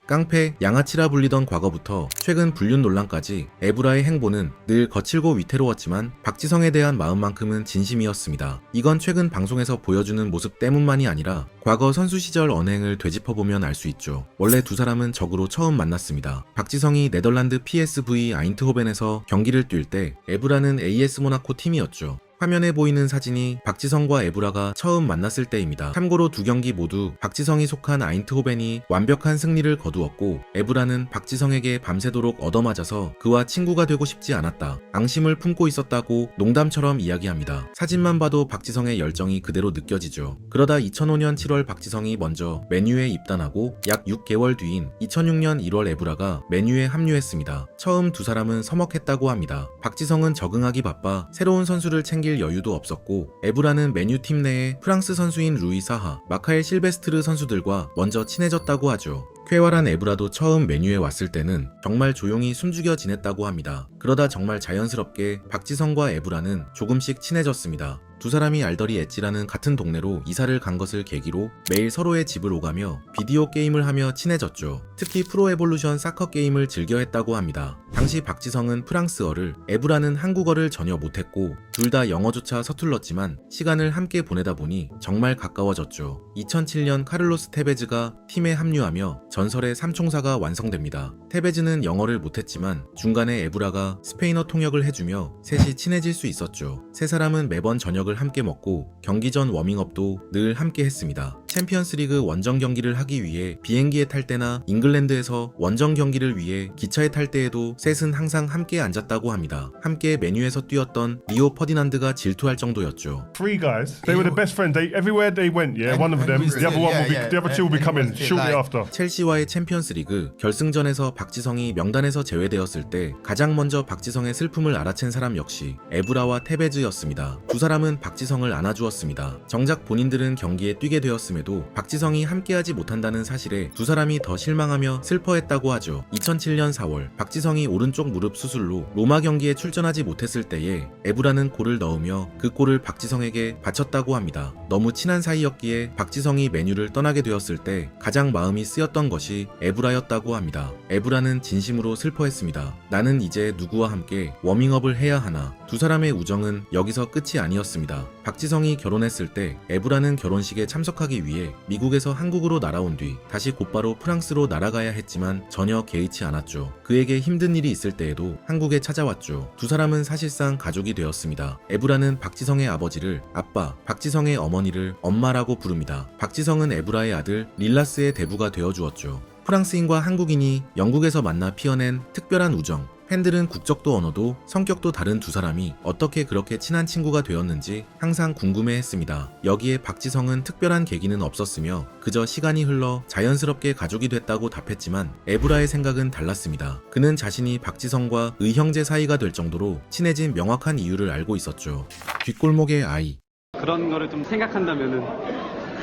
깡패, 양아치라 불리던 과거부터 최근 불륜 논란까지 에브라의 행보는 늘 거칠고 위태로웠지만 박지성에 대한 마음만큼은 진심이었습니다. 이건 최근 방송에서 보여주는 모습 때문만이 아니라 과거 선수 시절 언행을 되짚어보면 알 수 있죠. 원래 두 사람은 적으로 처음 만났습니다. 박지성이 네덜란드 PSV 아인트호벤에서 경기를 뛸 때 에브라는 AS 모나코 팀이었죠. 화면에 보이는 사진이 박지성과 에브라가 처음 만났을 때입니다. 참고로 두 경기 모두 박지성이 속한 아인트호벤이 완벽한 승리를 거두었고 에브라는 박지성에게 밤새도록 얻어맞아서 그와 친구가 되고 싶지 않았다, 앙심을 품고 있었다고 농담처럼 이야기합니다. 사진만 봐도 박지성의 열정이 그대로 느껴지죠. 그러다 2005년 7월 박지성이 먼저 맨유에 입단하고 약 6개월 뒤인 2006년 1월 에브라가 맨유에 합류했습니다. 처음 두 사람은 서먹했다고 합니다. 박지성은 적응하기 바빠 새로운 선수를 챙길 여유도 없었고 에브라는 맨유 팀 내에 프랑스 선수인 루이 사하, 마카엘 실베스트르 선수들과 먼저 친해졌다고 하죠. 쾌활한 에브라도 처음 맨유에 왔을 때는 정말 조용히 숨죽여 지냈다고 합니다. 그러다 정말 자연스럽게 박지성과 에브라는 조금씩 친해졌습니다. 두 사람이 알더리 엣지라는 같은 동네로 이사를 간 것을 계기로 매일 서로의 집을 오가며 비디오 게임을 하며 친해졌죠. 특히 프로에볼루션 사커 게임을 즐겨 했다고 합니다. 당시 박지성은 프랑스어를, 에브라는 한국어를 전혀 못했고 둘 다 영어조차 서툴렀지만 시간을 함께 보내다 보니 정말 가까워졌죠. 2007년 카를로스 테베즈가 팀에 합류하며 전설의 삼총사가 완성됩니다. 테베즈는 영어를 못했지만 중간에 에브라가 스페인어 통역을 해주며 셋이 친해질 수 있었죠. 세 사람은 매번 저녁을 함께 먹고 경기 전 워밍업도 늘 함께 했습니다. 챔피언스리그 원정 경기를 하기 위해 비행기에 탈 때나 잉글랜드에서 원정 경기를 위해 기차에 탈 때에도 셋은 항상 함께 앉았다고 합니다. 함께 메뉴에서 뛰었던 리오 퍼디난드가 질투할 정도였죠. Three guys. They were the best friends. Everywhere they went, yeah, one of them. The other one will be. The other two will be coming shortly after. 첼시와의 챔피언스리그 결승전에서 박지성이 명단에서 제외되었을 때 가장 먼저 박지성의 슬픔을 알아챈 사람 역시 에브라와 테베즈였습니다. 두 사람은 박지성을 안아주었습니다. 정작 본인들은 경기에 뛰게 되었음에도 박지성이 함께하지 못한다는 사실에 두 사람이 더 실망하며 슬퍼했다고 하죠. 2007년 4월 박지성이 오른쪽 무릎 수술로 로마 경기에 출전하지 못했을 때에 에브라는 골을 넣으며 그 골을 박지성에게 바쳤다고 합니다. 너무 친한 사이였기에 박지성이 맨유를 떠나게 되었을 때 가장 마음이 쓰였던 것이 에브라였다고 합니다. 에브라는 진심으로 슬퍼했습니다. 나는 이제 누구와 함께 워밍업을 해야 하나. 두 사람의 우정은 여기서 끝이 아니었습니다. 박지성이 결혼했을 때 에브라는 결혼식에 참석하기 위해 미국에서 한국으로 날아온 뒤 다시 곧바로 프랑스로 날아가야 했지만 전혀 개의치 않았죠. 그에게 힘든 일이 있을 때에도 한국에 찾아왔죠. 두 사람은 사실상 가족이 되었습니다. 에브라는 박지성의 아버지를 아빠, 박지성의 어머니를 엄마라고 부릅니다. 박지성은 에브라의 아들 릴라스의 대부가 되어주었죠. 프랑스인과 한국인이 영국에서 만나 피어낸 특별한 우정. 팬들은 국적도 언어도 성격도 다른 두 사람이 어떻게 그렇게 친한 친구가 되었는지 항상 궁금해했습니다. 여기에 박지성은 특별한 계기는 없었으며 그저 시간이 흘러 자연스럽게 가족이 됐다고 답했지만 에브라의 생각은 달랐습니다. 그는 자신이 박지성과 의형제 사이가 될 정도로 친해진 명확한 이유를 알고 있었죠. 뒷골목의 아이. 그런 거를 좀 생각한다면은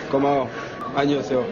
고마워. 아니었어요.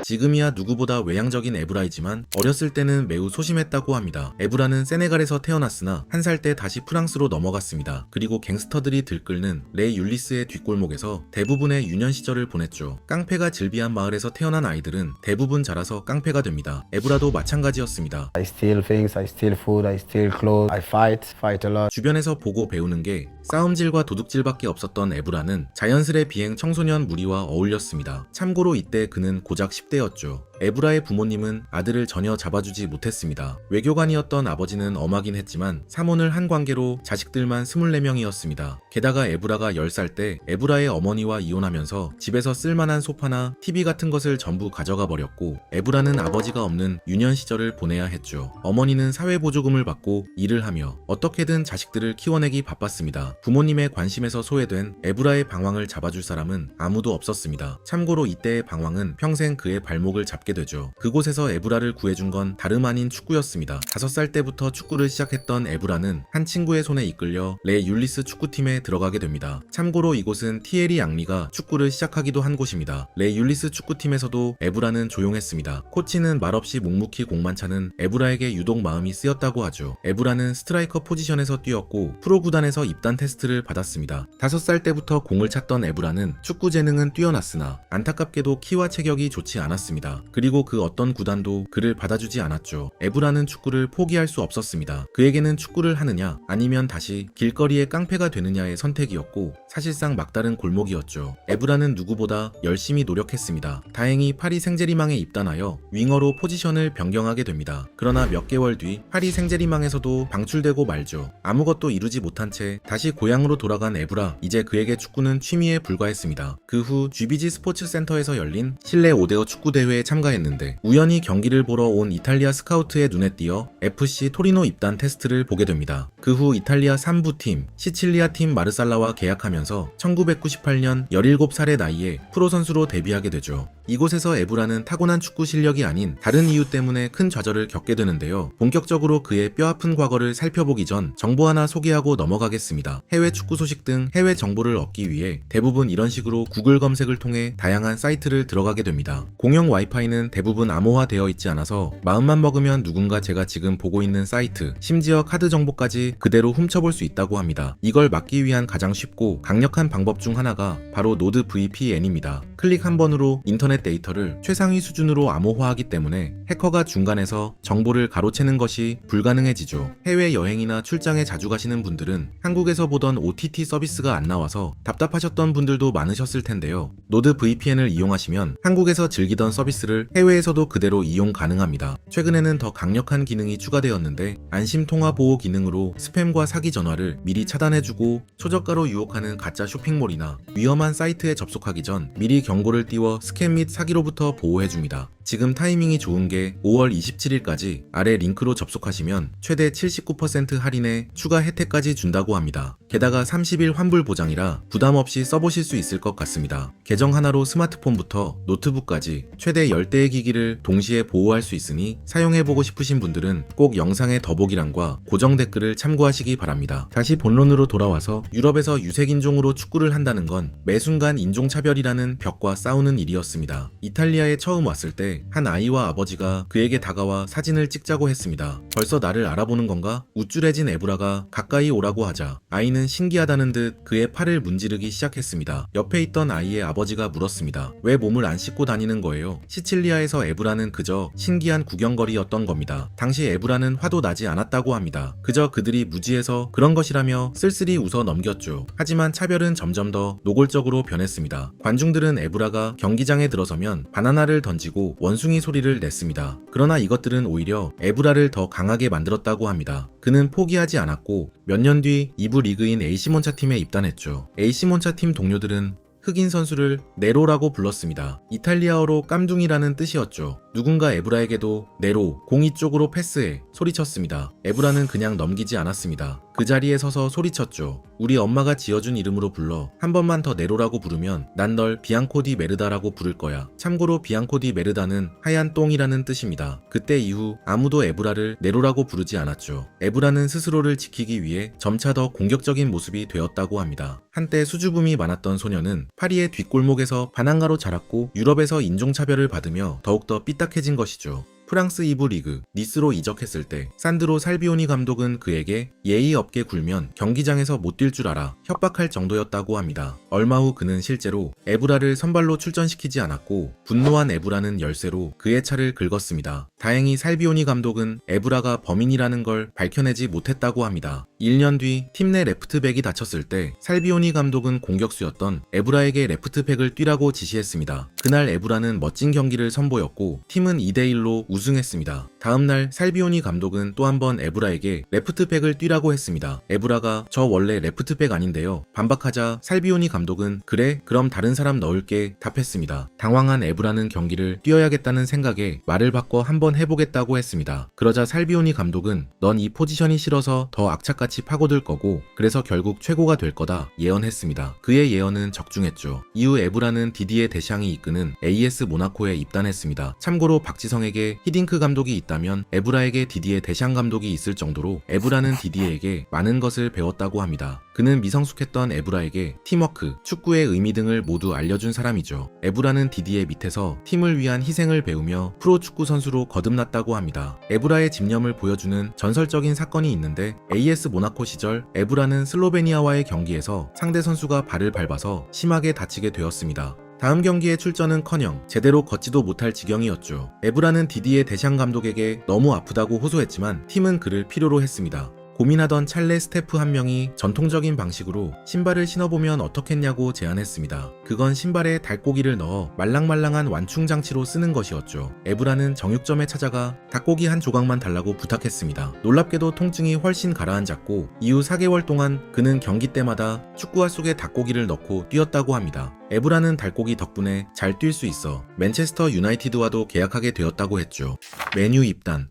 지금이야 누구보다 외향적인 에브라이지만 어렸을 때는 매우 소심했다고 합니다. 에브라는 세네갈에서 태어났으나 한 살 때 다시 프랑스로 넘어갔습니다. 그리고 갱스터들이 들끓는 레 율리스의 뒷골목에서 대부분의 유년 시절을 보냈죠. 깡패가 즐비한 마을에서 태어난 아이들은 대부분 자라서 깡패가 됩니다. 에브라도 마찬가지였습니다. I steal things, I steal food, I steal clothes, I fight a lot. 주변에서 보고 배우는 게 싸움질과 도둑질밖에 없었던 에브라는 자연스레 비행 청소년 무리와 어울렸습니다. 참고로 이때 그는 고작 10대였죠. 에브라의 부모님은 아들을 전혀 잡아주지 못했습니다. 외교관이었던 아버지는 엄하긴 했지만 사모를 한 관계로 자식들만 24명이었습니다. 게다가 에브라가 10살 때 에브라의 어머니와 이혼하면서 집에서 쓸만한 소파나 TV 같은 것을 전부 가져가 버렸고 에브라는 아버지가 없는 유년 시절을 보내야 했죠. 어머니는 사회보조금을 받고 일을 하며 어떻게든 자식들을 키워내기 바빴습니다. 부모님의 관심에서 소외된 에브라의 방황을 잡아줄 사람은 아무도 없었습니다. 참고로 이때의 방황은 평생 그의 발목을 잡게 되죠. 그곳에서 에브라를 구해준 건 다름 아닌 축구였습니다. 5살 때부터 축구를 시작했던 에브라는 한 친구의 손에 이끌려 레 율리스 축구팀에 들어가게 됩니다. 참고로 이곳은 티에리 앙리가 축구를 시작하기도 한 곳입니다. 레 율리스 축구팀에서도 에브라는 조용했습니다. 코치는 말없이 묵묵히 공만 차는 에브라에게 유독 마음이 쓰였다고 하죠. 에브라는 스트라이커 포지션에서 뛰었고 프로 구단에서 입단 테스트를 받았습니다. 5살 때부터 공을 찼던 에브라는 축구 재능은 뛰어났으나 안타깝게도 키와 체격이 좋지 않았습니다. 않았습니다. 그리고 그 어떤 구단도 그를 받아주지 않았죠. 에브라는 축구를 포기할 수 없었습니다. 그에게는 축구를 하느냐 아니면 다시 길거리의 깡패가 되느냐의 선택이었고 사실상 막다른 골목이었죠. 에브라는 누구보다 열심히 노력했습니다. 다행히 파리 생제리망에 입단하여 윙어로 포지션을 변경하게 됩니다. 그러나 몇 개월 뒤 파리 생제리망에서도 방출되고 말죠. 아무것도 이루지 못한 채 다시 고향으로 돌아간 에브라, 이제 그에게 축구는 취미에 불과했습니다. 그 후 GBG 스포츠 센터에서 열린 실내 5대5 축구 대회에 참가했는데 우연히 경기를 보러 온 이탈리아 스카우트의 눈에 띄어 FC 토리노 입단 테스트를 보게 됩니다. 그 후 이탈리아 3부 팀 시칠리아 팀 마르살라와 계약하면서 1998년 17살의 나이에 프로 선수로 데뷔하게 되죠. 이곳에서 에브라는 타고난 축구 실력이 아닌 다른 이유 때문에 큰 좌절을 겪게 되는데요. 본격적으로 그의 뼈아픈 과거를 살펴보기 전 정보 하나 소개하고 넘어가겠습니다. 해외 축구 소식 등 해외 정보를 얻기 위해 대부분 이런 식으로 구글 검색을 통해 다양한 사이트를 들어가게 됩니다. 공용 와이파이는 대부분 암호화되어 있지 않아서 마음만 먹으면 누군가 제가 지금 보고 있는 사이트, 심지어 카드 정보까지 그대로 훔쳐볼 수 있다고 합니다. 이걸 막기 위한 가장 쉽고 강력한 방법 중 하나가 바로 노드 VPN입니다. 클릭 한 번으로 인터넷 데이터를 최상위 수준으로 암호화하기 때문에 해커가 중간에서 정보를 가로채는 것이 불가능해지죠. 해외 여행이나 출장에 자주 가시는 분들은 한국에서 보던 OTT 서비스가 안 나와서 답답하셨던 분들도 많으셨을 텐데요. 노드 VPN을 이용하시면 한국에서 즐기던 서비스를 해외에서도 그대로 이용 가능합니다. 최근에는 더 강력한 기능이 추가되었는데 안심 통화 보호 기능으로 스팸과 사기 전화를 미리 차단해주고 초저가로 유혹하는 가짜 쇼핑몰이나 위험한 사이트에 접속하기 전 미리 경고를 띄워 스캠 및 사기로부터 보호해줍니다. 지금 타이밍이 좋은 게 5월 27일까지 아래 링크로 접속하시면 최대 79% 할인에 추가 혜택까지 준다고 합니다. 게다가 30일 환불 보장이라 부담 없이 써보실 수 있을 것 같습니다. 계정 하나로 스마트폰부터 노트북까지 최대 10대의 기기를 동시에 보호할 수 있으니 사용해보고 싶으신 분들은 꼭 영상의 더보기란과 고정 댓글을 참고하시기 바랍니다. 다시 본론으로 돌아와서 유럽에서 유색인종으로 축구를 한다는 건 매 순간 인종차별이라는 벽과 싸우는 일이었습니다. 이탈리아에 처음 왔을 때 한 아이와 아버지가 그에게 다가와 사진을 찍자고 했습니다. 벌써 나를 알아보는 건가? 우쭐해진 에브라가 가까이 오라고 하자 아이는 신기하다는 듯 그의 팔을 문지르기 시작했습니다. 옆에 있던 아이의 아버지가 물었습니다. 왜 몸을 안 씻고 다니는 거예요? 시칠리아에서 에브라는 그저 신기한 구경거리였던 겁니다. 당시 에브라는 화도 나지 않았다고 합니다. 그저 그들이 무지해서 그런 것이라며 쓸쓸히 웃어 넘겼죠. 하지만 차별은 점점 더 노골적으로 변했습니다. 관중들은 에브라가 경기장에 들어서면 바나나를 던지고 원숭이 소리를 냈습니다. 그러나 이것들은 오히려 에브라를 더 강하게 만들었다고 합니다. 그는 포기하지 않았고 몇 년 뒤 2부 리그인 AC 몬차 팀에 입단했죠. AC 몬차 팀 동료들은 흑인 선수를 네로라고 불렀습니다. 이탈리아어로 깜둥이라는 뜻이었죠. 누군가 에브라에게도 네로, 공이 쪽으로 패스해 소리쳤습니다. 에브라는 그냥 넘기지 않았습니다. 그 자리에 서서 소리쳤죠. 우리 엄마가 지어준 이름으로 불러. 한 번만 더 네로라고 부르면 난 널 비앙코 디 메르다라고 부를 거야. 참고로 비앙코 디 메르다는 하얀 똥이라는 뜻입니다. 그때 이후 아무도 에브라를 네로라고 부르지 않았죠. 에브라는 스스로를 지키기 위해 점차 더 공격적인 모습이 되었다고 합니다. 한때 수줍음이 많았던 소녀는 파리의 뒷골목에서 반항가로 자랐고 유럽에서 인종차별을 받으며 더욱더 삐딱해진 것이죠. 프랑스 2부 리그 니스로 이적했을 때 산드로 살비오니 감독은 그에게 예의 없게 굴면 경기장에서 못 뛸 줄 알아 협박할 정도였다고 합니다. 얼마 후 그는 실제로 에브라를 선발로 출전시키지 않았고 분노한 에브라는 열쇠로 그의 차를 긁었습니다. 다행히 살비오니 감독은 에브라가 범인이라는 걸 밝혀내지 못했다고 합니다. 1년 뒤 팀 내 레프트백이 다쳤을 때 살비오니 감독은 공격수였던 에브라에게 레프트백을 뛰라고 지시했습니다. 그날 에브라는 멋진 경기를 선보였고 팀은 2대1로 우승했습니다. 다음날 살비오니 감독은 또 한 번 에브라에게 레프트백을 뛰라고 했습니다. 에브라가 저 원래 레프트백 아닌데요. 반박하자 살비오니 감독은 그래? 그럼 다른 사람 넣을게 답했습니다. 당황한 에브라는 경기를 뛰어야겠다는 생각에 말을 바꿔 한번 해보겠다고 했습니다. 그러자 살비오니 감독은 넌 이 포지션이 싫어서 더 악착같이 파고들 거고 그래서 결국 최고가 될 거다 예언했습니다. 그의 예언은 적중했죠. 이후 에브라는 디디에 데샹이 이끄는 AS 모나코에 입단했습니다. 참고로 박지성에게 히딩크 감독이 있다면 에브라에게 디디에 데샹 감독이 있을 정도로 에브라는 디디에게 많은 것을 배웠다고 합니다. 그는 미성숙했던 에브라에게 팀워크, 축구의 의미 등을 모두 알려준 사람이죠. 에브라는 디디에 밑에서 팀을 위한 희생을 배우며 프로 축구 선수로 거듭났다고 합니다. 에브라의 집념을 보여주는 전설적인 사건이 있는데 AS 모나코 시절 에브라는 슬로베니아와의 경기에서 상대 선수가 발을 밟아서 심하게 다치게 되었습니다. 다음 경기에 출전은커녕 제대로 걷지도 못할 지경이었죠. 에브라는 디디에 데샹 감독에게 너무 아프다고 호소했지만 팀은 그를 필요로 했습니다. 고민하던 찰레 스태프 한 명이 전통적인 방식으로 신발을 신어보면 어떻겠냐고 제안했습니다. 그건 신발에 닭고기를 넣어 말랑말랑한 완충 장치로 쓰는 것이었죠. 에브라는 정육점에 찾아가 닭고기 한 조각만 달라고 부탁했습니다. 놀랍게도 통증이 훨씬 가라앉았고 이후 4개월 동안 그는 경기 때마다 축구화 속에 닭고기를 넣고 뛰었다고 합니다. 에브라는 닭고기 덕분에 잘 뛸 수 있어 맨체스터 유나이티드와도 계약하게 되었다고 했죠. 메뉴 입단.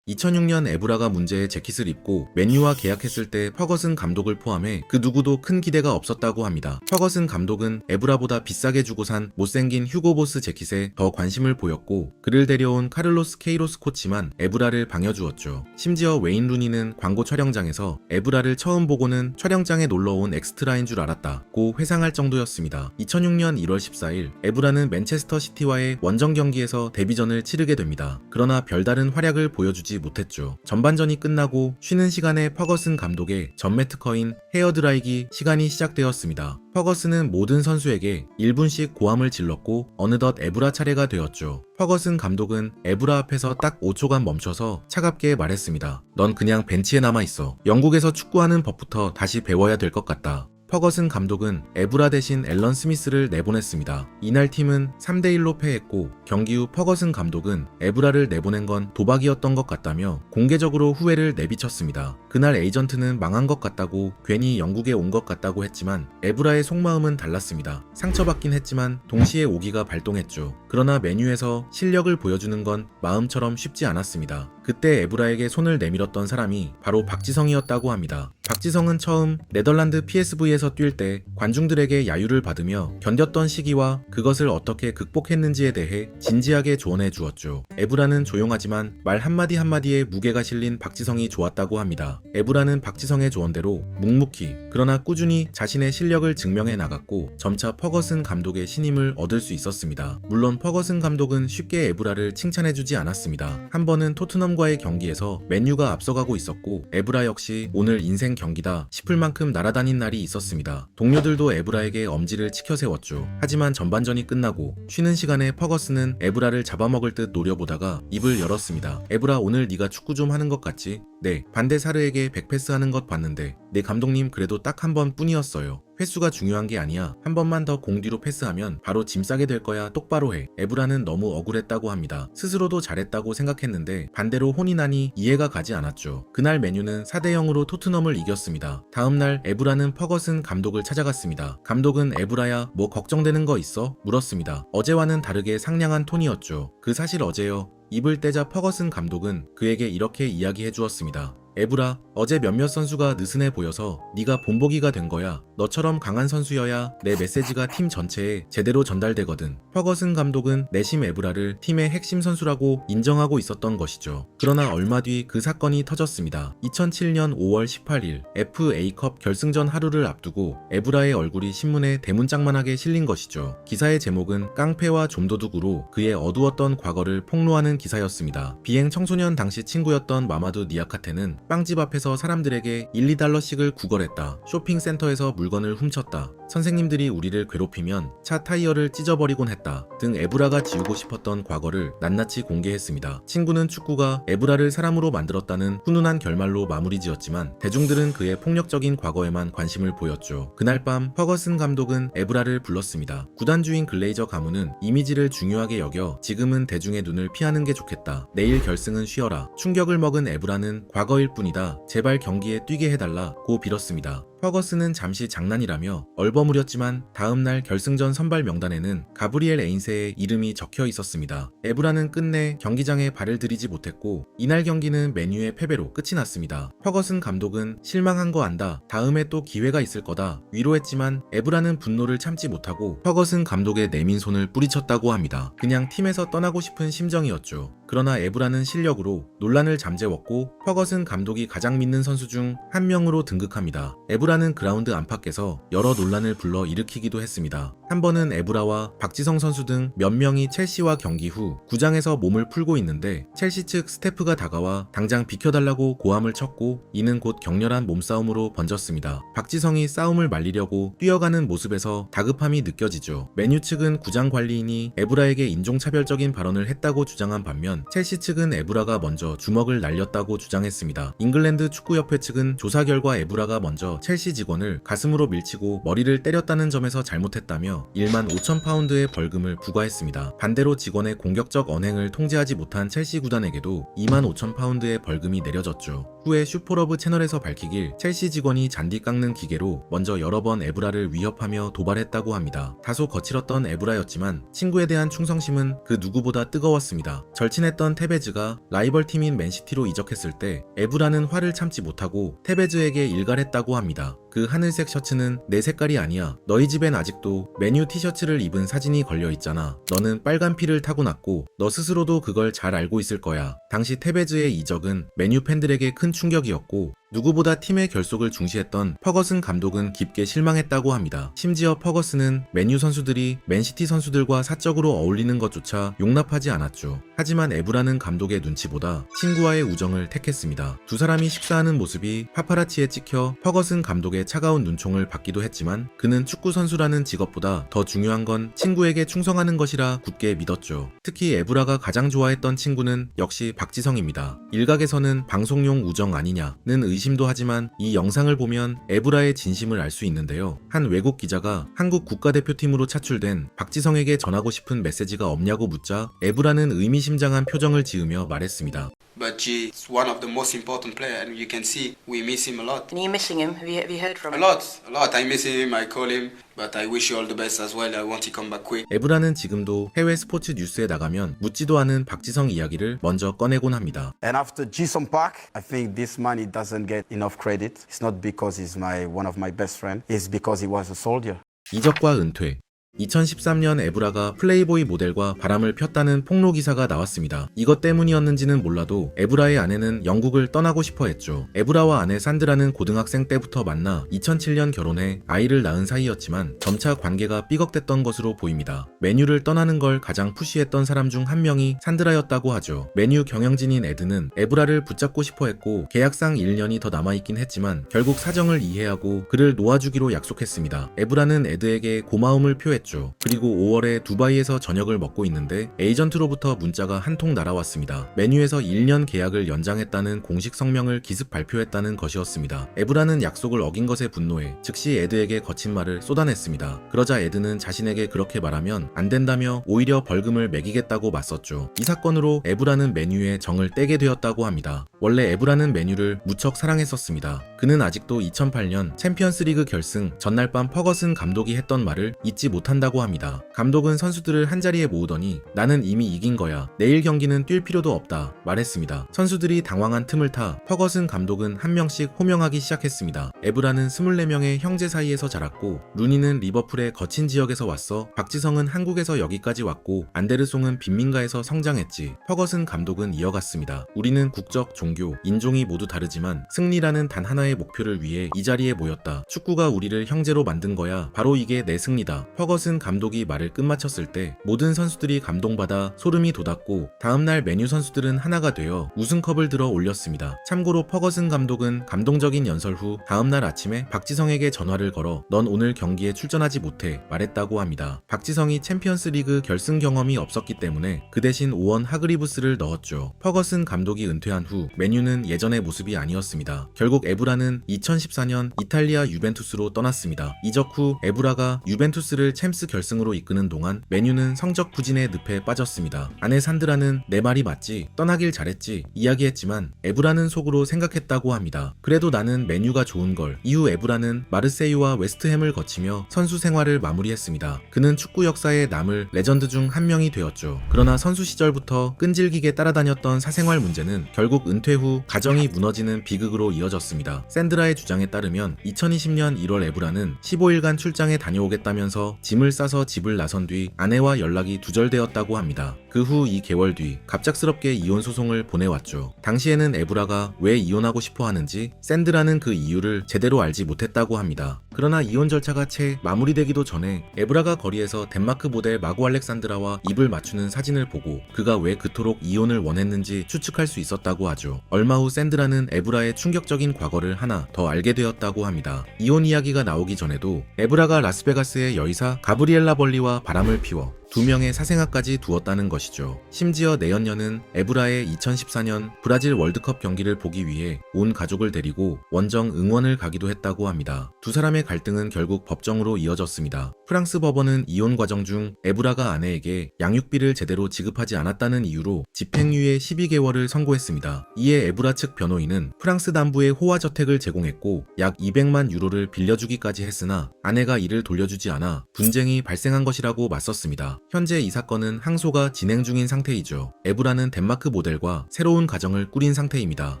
2006년 에브라가 문제의 재킷을 입고 맨유와 계약했을 때 퍼거슨 감독을 포함해 그 누구도 큰 기대가 없었다고 합니다. 퍼거슨 감독은 에브라보다 비싸게 주고 산 못생긴 휴고보스 재킷에 더 관심을 보였고 그를 데려온 카를로스 케이로스 코치만 에브라를 방여주었죠. 심지어 웨인 루니는 광고 촬영장에서 에브라를 처음 보고는 촬영장에 놀러온 엑스트라인 줄 알았다고 회상할 정도였습니다. 2006년 1월 14일 에브라는 맨체스터 시티와의 원정 경기에서 데뷔전을 치르게 됩니다. 그러나 별다른 활약을 보여주지 못했죠. 전반전이 끝나고 쉬는 시간에 퍼거슨 감독의 전매 특허인 헤어드라이기 시간이 시작되었습니다. 퍼거슨은 모든 선수에게 1분씩 고함을 질렀고 어느덧 에브라 차례가 되었죠. 퍼거슨 감독은 에브라 앞에서 딱 5초간 멈춰서 차갑게 말했습니다. 넌 그냥 벤치에 남아있어. 영국에서 축구하는 법부터 다시 배워야 될 것 같다. 퍼거슨 감독은 에브라 대신 앨런 스미스를 내보냈습니다. 이날 팀은 3대1로 패했고 경기 후 퍼거슨 감독은 에브라를 내보낸 건 도박이었던 것 같다며 공개적으로 후회를 내비쳤습니다. 그날 에이전트는 망한 것 같다고 괜히 영국에 온 것 같다고 했지만 에브라의 속마음은 달랐습니다. 상처받긴 했지만 동시에 오기가 발동했죠. 그러나 맨유에서 실력을 보여주는 건 마음처럼 쉽지 않았습니다. 그때 에브라에게 손을 내밀었던 사람이 바로 박지성이었다고 합니다. 박지성은 처음 네덜란드 PSV에서 뛸 때 관중들에게 야유를 받으며 견뎠던 시기와 그것을 어떻게 극복했는지에 대해 진지하게 조언해 주었죠. 에브라는 조용하지만 말 한마디 한마디에 무게가 실린 박지성이 좋았다고 합니다. 에브라는 박지성의 조언대로 묵묵히 그러나 꾸준히 자신의 실력을 증명해 나갔고 점차 퍼거슨 감독의 신임을 얻을 수 있었습니다. 물론 퍼거슨 감독은 쉽게 에브라를 칭찬해주지 않았습니다. 한 번은 토트넘과의 경기에서 맨유가 앞서가고 있었고 에브라 역시 오늘 인생 경기다 싶을 만큼 날아다닌 날이 있었습니다. 동료들도 에브라에게 엄지를 치켜 세웠죠. 하지만 전반전이 끝나고 쉬는 시간에 퍼거슨은 에브라를 잡아먹을 듯 노려보다가 입을 열었습니다. 에브라 오늘 네가 축구 좀 하는 것 같지? 네, 반대 사르에게 백패스 하는 것 봤는데 네 감독님 그래도 딱 한 번뿐이었어요. 횟수가 중요한 게 아니야. 한 번만 더 공 뒤로 패스하면 바로 짐 싸게 될 거야. 똑바로 해. 에브라는 너무 억울했다고 합니다. 스스로도 잘했다고 생각했는데 반대로 혼이 나니 이해가 가지 않았죠. 그날 맨유는 4대0으로 토트넘을 이겼습니다. 다음날 에브라는 퍼거슨 감독을 찾아갔습니다. 감독은 에브라야 뭐 걱정되는 거 있어? 물었습니다. 어제와는 다르게 상냥한 톤이었죠. 그 사실 어제요. 입을 떼자 퍼거슨 감독은 그에게 이렇게 이야기해 주었습니다. 에브라, 어제 몇몇 선수가 느슨해 보여서 네가 본보기가 된 거야. 너처럼 강한 선수여야 내 메시지가 팀 전체에 제대로 전달되거든. 퍼거슨 감독은 내심 에브라를 팀의 핵심 선수라고 인정하고 있었던 것이죠. 그러나 얼마 뒤 그 사건이 터졌습니다. 2007년 5월 18일 FA컵 결승전 하루를 앞두고 에브라의 얼굴이 신문에 대문짝만하게 실린 것이죠. 기사의 제목은 깡패와 좀도둑으로 그의 어두웠던 과거를 폭로하는 기사였습니다. 비행 청소년 당시 친구였던 마마두 니아카테는 빵집 앞에서 사람들에게 1, 2달러씩을 구걸했다. 쇼핑센터에서 물건을 훔쳤다. 선생님들이 우리를 괴롭히면 차 타이어를 찢어버리곤 했다. 등 에브라가 지우고 싶었던 과거를 낱낱이 공개했습니다. 친구는 축구가 에브라를 사람으로 만들었다는 훈훈한 결말로 마무리 지었지만 대중들은 그의 폭력적인 과거에만 관심을 보였죠. 그날 밤 퍼거슨 감독은 에브라를 불렀습니다. 구단주인 글레이저 가문은 이미지를 중요하게 여겨 지금은 대중의 눈을 피하는 게 좋겠다. 내일 결승은 쉬어라. 충격을 먹은 에브라는 과거일 뿐이다. 제발 경기에 뛰게 해달라 고 빌었습니다. 퍼거슨은 잠시 장난이라며 얼버무렸지만 다음날 결승전 선발 명단에는 가브리엘 에인세의 이름이 적혀 있었습니다. 에브라는 끝내 경기장에 발을 들이지 못했고 이날 경기는 맨유의 패배로 끝이 났습니다. 퍼거슨 감독은 실망한 거 안다. 다음에 또 기회가 있을 거다. 위로했지만 에브라는 분노를 참지 못하고 퍼거슨 감독의 내민 손을 뿌리쳤다고 합니다. 그냥 팀에서 떠나고 싶은 심정이었죠. 그러나 에브라는 실력으로 논란을 잠재웠고 퍼거슨 감독이 가장 믿는 선수 중 한 명으로 등극합니다. 에브라는 그라운드 안팎에서 여러 논란을 불러 일으키기도 했습니다. 한 번은 에브라와 박지성 선수 등 몇 명이 첼시와 경기 후 구장에서 몸을 풀고 있는데 첼시 측 스태프가 다가와 당장 비켜달라고 고함을 쳤고 이는 곧 격렬한 몸싸움으로 번졌습니다. 박지성이 싸움을 말리려고 뛰어가는 모습에서 다급함이 느껴지죠. 맨유 측은 구장 관리인이 에브라에게 인종차별적인 발언을 했다고 주장한 반면 첼시 측은 에브라가 먼저 주먹을 날렸다고 주장했습니다. 잉글랜드 축구협회 측은 조사 결과 에브라가 먼저 첼시 직원을 가슴으로 밀치고 머리를 때렸다는 점에서 잘못했다며 1만 5천 파운드의 벌금을 부과했습니다. 반대로 직원의 공격적 언행을 통제하지 못한 첼시 구단에게도 2만 5천 파운드의 벌금이 내려졌죠. 후에 슈퍼러브 채널에서 밝히길 첼시 직원이 잔디 깎는 기계로 먼저 여러 번 에브라를 위협하며 도발했다고 합니다. 다소 거칠었던 에브라였지만 친구에 대한 충성심은 그 누구보다 뜨거웠습니다. 절친했던 테베즈가 라이벌 팀인 맨시티로 이적했을 때 에브라는 화를 참지 못하고 테베즈에게 일갈했다고 합니다. 그 하늘색 셔츠는 내 색깔이 아니야. 너희 집엔 아직도 메뉴 티셔츠를 입은 사진이 걸려있잖아. 너는 빨간 피를 타고났고 너 스스로도 그걸 잘 알고 있을 거야. 당시 테베즈의 이적은 메뉴 팬들에게 큰 충격이었고 누구보다 팀의 결속을 중시했던 퍼거슨 감독은 깊게 실망했다고 합니다. 심지어 퍼거슨은 맨유 선수들이 맨시티 선수들과 사적으로 어울리는 것조차 용납하지 않았죠. 하지만 에브라는 감독의 눈치보다 친구와의 우정을 택했습니다. 두 사람이 식사하는 모습이 파파라치에 찍혀 퍼거슨 감독의 차가운 눈총을 받기도 했지만 그는 축구 선수라는 직업보다 더 중요한 건 친구에게 충성하는 것이라 굳게 믿었죠. 특히 에브라가 가장 좋아했던 친구는 역시 박지성입니다. 일각에서는 방송용 우정 아니냐는 의심도 하지만 이 영상을 보면 에브라의 진심을 알 수 있는데요. 한 외국 기자가 한국 국가대표팀으로 차출된 박지성에게 전하고 싶은 메시지가 없냐고 묻자 에브라는 의미심장한 표정을 지으며 말했습니다. But he's one of the most important players, and you can see we miss him a lot. And are you missing him? Have you heard from A him? lot. I miss him. I call him, but I wish you all the best as well. I want you to come back quick. 에브라는 지금도 해외 스포츠 뉴스에 나가면 묻지도 않은 박지성 이야기를 먼저 꺼내곤 합니다. And after Ji-sung Park, I think this man he doesn't get enough credit. It's not because he's one of my best friends. It's because he was a soldier. 이적과 은퇴. 2013년 에브라가 플레이보이 모델과 바람을 폈다는 폭로 기사가 나왔습니다. 이것 때문이었는지는 몰라도 에브라의 아내는 영국을 떠나고 싶어 했죠. 에브라와 아내 산드라는 고등학생 때부터 만나 2007년 결혼해 아이를 낳은 사이였지만 점차 관계가 삐걱댔던 것으로 보입니다. 맨유를 떠나는 걸 가장 푸시했던 사람 중 한 명이 산드라였다고 하죠. 맨유 경영진인 에드는 에브라를 붙잡고 싶어 했고 계약상 1년이 더 남아있긴 했지만 결국 사정을 이해하고 그를 놓아주기로 약속했습니다. 에브라는 에드에게 고마움을 표했죠. 그리고 5월에 두바이에서 저녁을 먹고 있는데 에이전트로부터 문자가 한 통 날아왔습니다. 맨유에서 1년 계약을 연장했다는 공식 성명을 기습 발표했다는 것이었습니다. 에브라는 약속을 어긴 것에 분노해 즉시 에드에게 거친 말을 쏟아냈습니다. 그러자 에드는 자신에게 그렇게 말하면 안 된다며 오히려 벌금을 매기겠다고 맞섰죠. 이 사건으로 에브라는 맨유에 정을 떼게 되었다고 합니다. 원래 에브라는 맨유를 무척 사랑했었습니다. 그는 아직도 2008년 챔피언스리그 결승 전날 밤 퍼거슨 감독이 했던 말을 잊지 못한다고 합니다. 감독은 선수들을 한자리에 모으더니 나는 이미 이긴 거야. 내일 경기는 뛸 필요도 없다 말했습니다. 선수들이 당황한 틈을 타 퍼거슨 감독은 한 명씩 호명하기 시작했습니다. 에브라는 24명의 형제 사이에서 자랐고 루니는 리버풀의 거친 지역에서 왔어. 박지성은 한국에서 여기까지 왔고 안데르송은 빈민가에서 성장했지. 퍼거슨 감독은 이어갔습니다. 우리는 국적, 종교, 인종이 모두 다르지만 승리라는 단 하나의 목표를 위해 이 자리에 모였다. 축구가 우리를 형제로 만든 거야. 바로 이게 내 승리다. 퍼거슨 감독이 말을 끝마쳤을 때 모든 선수들이 감동받아 소름이 돋았고 다음날 맨유 선수들은 하나가 되어 우승컵을 들어 올렸습니다. 참고로 퍼거슨 감독은 감동적인 연설 후 다음날 아침에 박지성에게 전화를 걸어 넌 오늘 경기에 출전하지 못해 말했다고 합니다. 박지성이 챔피언스리그 결승 경험이 없었기 때문에 그 대신 오원 하그리브스를 넣었죠. 퍼거슨 감독이 은퇴한 후 맨유는 예전의 모습이 아니었습니다. 결국 에브라는 2014년 이탈리아 유벤투스로 떠났습니다. 이적 후 에브라가 유벤투스를 챔스 결승으로 이끄는 동안 맨유는 성적 부진의 늪에 빠졌습니다. 아내 산드라는 내 말이 맞지? 떠나길 잘했지? 이야기했지만 에브라는 속으로 생각했다고 합니다. 그래도 나는 맨유가 좋은 걸. 이후 에브라는 마르세유와 웨스트햄을 거치며 선수 생활을 마무리했습니다. 그는 축구 역사에 남을 레전드 중 한 명이 되었죠. 그러나 선수 시절부터 끈질기게 따라다녔던 사생활 문제는 결국 은퇴 후 가정이 무너지는 비극으로 이어졌습니다. 샌드라의 주장에 따르면 2020년 1월 에브라는 15일간 출장에 다녀오겠다면서 짐을 싸서 집을 나선 뒤 아내와 연락이 두절되었다고 합니다. 그 후 2개월 뒤 갑작스럽게 이혼 소송을 보내왔죠. 당시에는 에브라가 왜 이혼하고 싶어 하는지 샌드라는 그 이유를 제대로 알지 못했다고 합니다. 그러나 이혼 절차가 채 마무리되기도 전에 에브라가 거리에서 덴마크 모델 마고 알렉산드라와 입을 맞추는 사진을 보고 그가 왜 그토록 이혼을 원했는지 추측할 수 있었다고 하죠. 얼마 후 샌드라는 에브라의 충격적인 과거를 하나 더 알게 되었다고 합니다. 이혼 이야기가 나오기 전에도 에브라가 라스베가스의 여의사 가브리엘라 벌리와 바람을 피워 2명의 사생아까지 두었다는 것이죠. 심지어 내연녀는 에브라의 2014년 브라질 월드컵 경기를 보기 위해 온 가족을 데리고 원정 응원을 가기도 했다고 합니다. 두 사람의 갈등은 결국 법정으로 이어졌습니다. 프랑스 법원은 이혼 과정 중 에브라가 아내에게 양육비를 제대로 지급하지 않았다는 이유로 집행유예 12개월을 선고했습니다. 이에 에브라 측 변호인은 프랑스 남부에 호화 저택을 제공했고 약 200만 유로를 빌려주기까지 했으나 아내가 이를 돌려주지 않아 분쟁이 발생한 것이라고 맞섰습니다. 현재 이 사건은 항소가 진행 중인 상태이죠. 에브라는 덴마크 모델과 새로운 가정을 꾸린 상태입니다.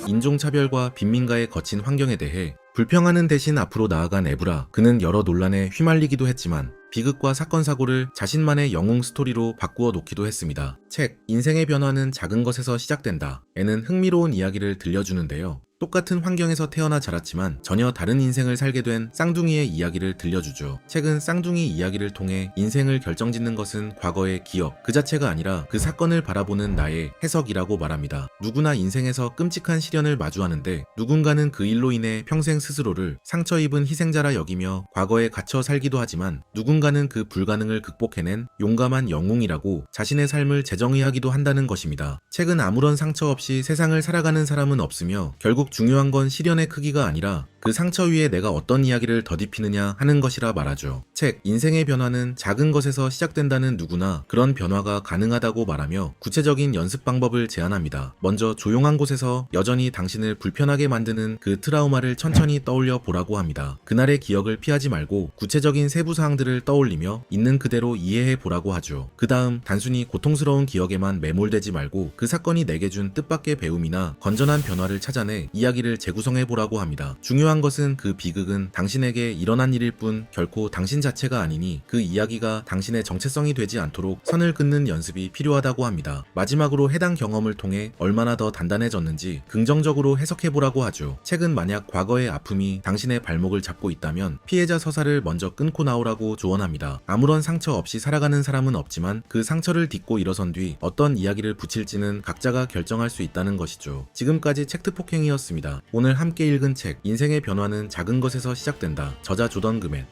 인종차별과 빈민가의 거친 환경에 대해 불평하는 대신 앞으로 나아간 에브라. 그는 여러 논란에 휘말리기도 했지만 비극과 사건 사고를 자신만의 영웅 스토리로 바꾸어 놓기도 했습니다. 책 인생의 변화는 작은 것에서 시작된다 에는 흥미로운 이야기를 들려주는데요. 똑같은 환경에서 태어나 자랐지만 전혀 다른 인생을 살게 된 쌍둥이의 이야기를 들려주죠. 책은 쌍둥이 이야기를 통해 인생을 결정짓는 것은 과거의 기억 그 자체가 아니라 그 사건을 바라보는 나의 해석이라고 말합니다. 누구나 인생에서 끔찍한 시련을 마주하는데 누군가는 그 일로 인해 평생 스스로를 상처 입은 희생자라 여기며 과거에 갇혀 살기도 하지만 누군가는 그 불가능을 극복해낸 용감한 영웅이라고 자신의 삶을 재정의하기도 한다는 것입니다. 책은 아무런 상처 없이 세상을 살아가는 사람은 없으며 결국 중요한 건 시련의 크기가 아니라 그 상처 위에 내가 어떤 이야기를 더딥히느냐 하는 것이라 말하죠. 책 인생의 변화는 작은 것에서 시작된다는 누구나 그런 변화가 가능하다고 말하며 구체적인 연습 방법을 제안합니다. 먼저 조용한 곳에서 여전히 당신을 불편하게 만드는 그 트라우마를 천천히 떠올려 보라고 합니다. 그날의 기억을 피하지 말고 구체적인 세부 사항들을 떠올리며 있는 그대로 이해해 보라고 하죠. 그 다음 단순히 고통스러운 기억에만 매몰되지 말고 그 사건이 내게 준 뜻밖의 배움이나 건전한 변화를 찾아내 이야기를 재구성해 보라고 합니다. 중요한 것은 그 비극은 당신에게 일어난 일일 뿐 결코 당신 자체가 아니니 그 이야기가 당신의 정체성이 되지 않도록 선을 긋는 연습이 필요하다고 합니다. 마지막으로 해당 경험을 통해 얼마나 더 단단해졌는지 긍정적으로 해석해보라고 하죠. 책은 만약 과거의 아픔이 당신의 발목을 잡고 있다면 피해자 서사를 먼저 끊고 나오라고 조언합니다. 아무런 상처 없이 살아가는 사람은 없지만 그 상처를 딛고 일어선 뒤 어떤 이야기를 붙일지는 각자가 결정할 수 있다는 것이죠. 지금까지 책트폭행이었습니다. 오늘 함께 읽은 책 인생의 변화는 작은 것에서 시작된다. 저자 조던 그맨.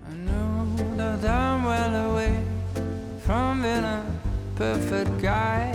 I know that I'm well away from being a perfect guy.